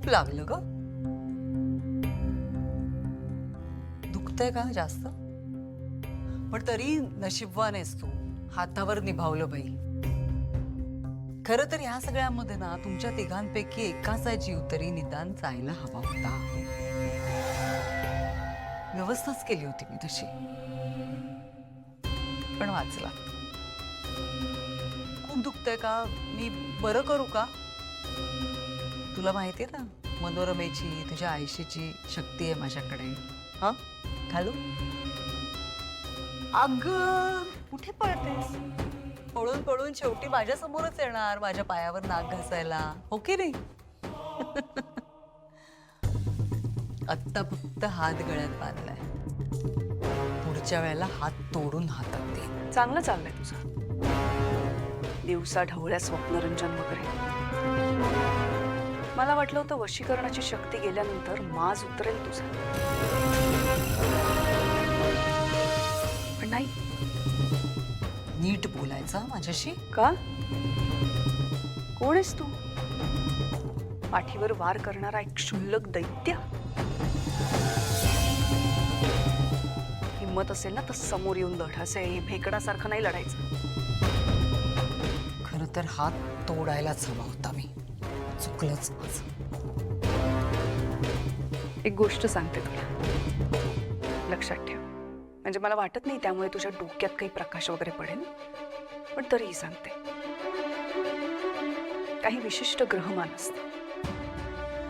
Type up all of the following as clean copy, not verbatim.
लागलं ग? दुखतंय का जास्त? पण तरी नशीबवान आहेस तू, हातावर निभावलं बाई. खरं तर ह्या सगळ्यामध्ये ना तुमच्या तिघांपैकी एकाचा जीव तरी निदान जायला हवा होता. व्यवस्थाच केली होती मी तशी, पण वाचला. खूप दुखतंय का? मी बरं करू का? तुला माहितीये ना मनोरमेची, तुझ्या आयुष्याची शक्ती आहे माझ्याकडे. हा, घालू? अगं कुठे पळतेस? पळून पळून शेवटी माझ्या समोरच येणार, माझ्या पायावर नाक घासायला, हो की नाही? आत्ता फक्त हात गळ्यात बांधलाय, पुढच्या वेळेला हात तोडून हातात दे. चांगलं चाललंय तुझं, दिवसा ढवळ्या स्वप्नरंजन वगैरे. मला वाटलं होतं वशीकरणाची शक्ती गेल्यानंतर माज उतरेल तुझा, पण नाही. नीट बोलायचं माझ्याशी. का? कोण आहेस तू? पाठीवर वार करणारा एक क्षुल्लक दैत्य? हिम्मत असेल ना तर समोर येऊन लढ, असे भेकडासारखं नाही लढायचं. खरं तर हात तोडायलाच हवा होता मी, चुकलंच माझं. एक गोष्ट सांगते तुला, लक्षात ठेव. म्हणजे मला वाटत नाही त्यामुळे तुझ्या डोक्यात काही प्रकाश वगैरे पडेल, पण तरीही सांगते. काही विशिष्ट ग्रहमान असतं,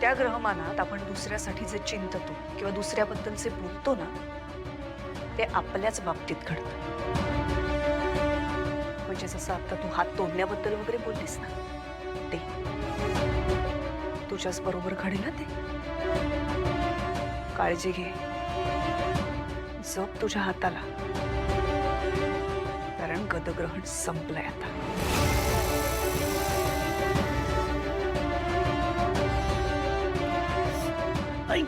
त्या ग्रहमानात आपण दुसऱ्यासाठी जे चिंततो किंवा दुसऱ्याबद्दलचे बोलतो ना, ते आपल्याच बाबतीत घडतं. म्हणजे जसं आता तू हात तोडण्याबद्दल वगैरे बोललीस ना, ते तुझ्याच बरोबर घडेल ना. ते काळजी घे, जप तुझ्या हाताला, कारण गदग्रहण संपलंय आता. आई.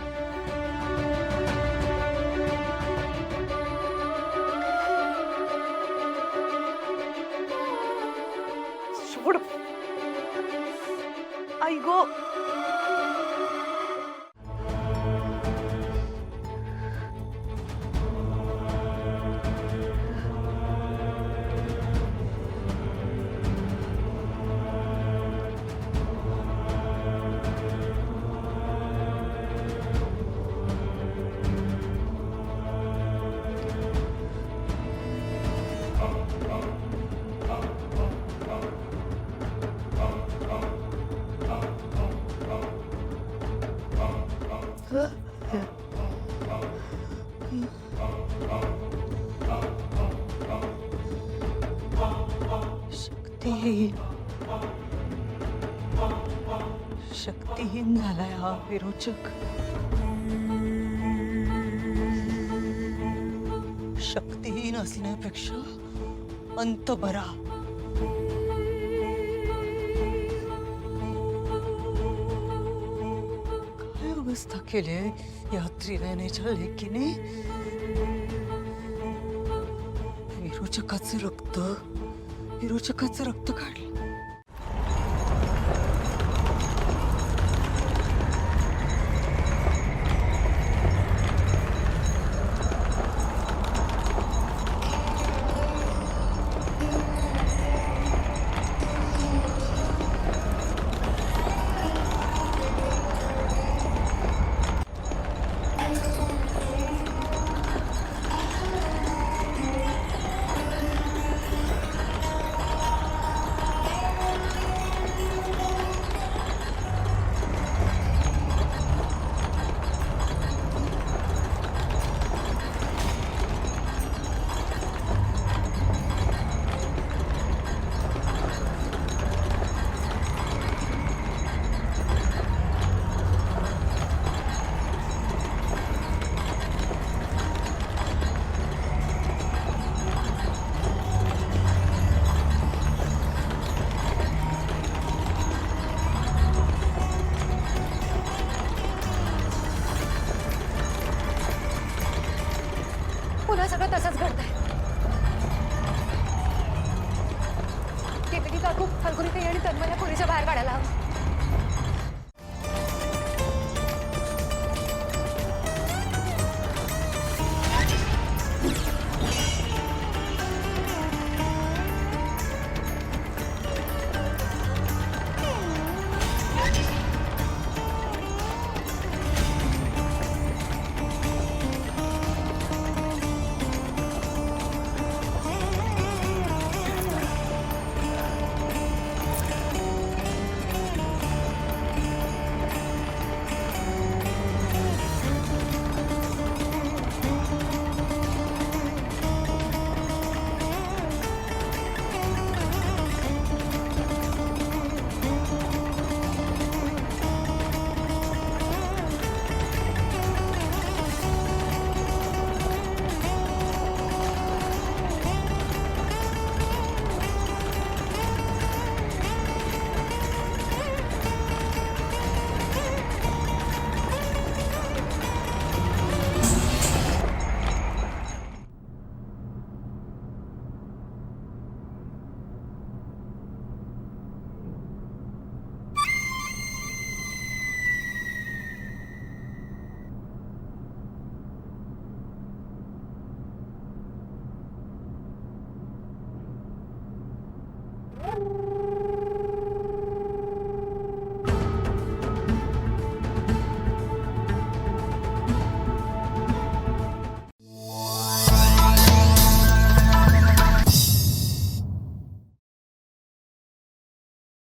सोड. आई गो. शक्तिहीन, शक्तिहीन झालाय हा विरोचक. शक्तिहीन असण्यापेक्षा अंत बरा. काय अवस्था केली या त्रिनयनेच्या लेकीने. विरोचकाचं रक्त काढलं. पुन्हा सगळं तसंच घडतंय. केतकी काकू, फल्गुनी ताई आणि तन्मयला पोरीच्या बाहेर काढायला हवं.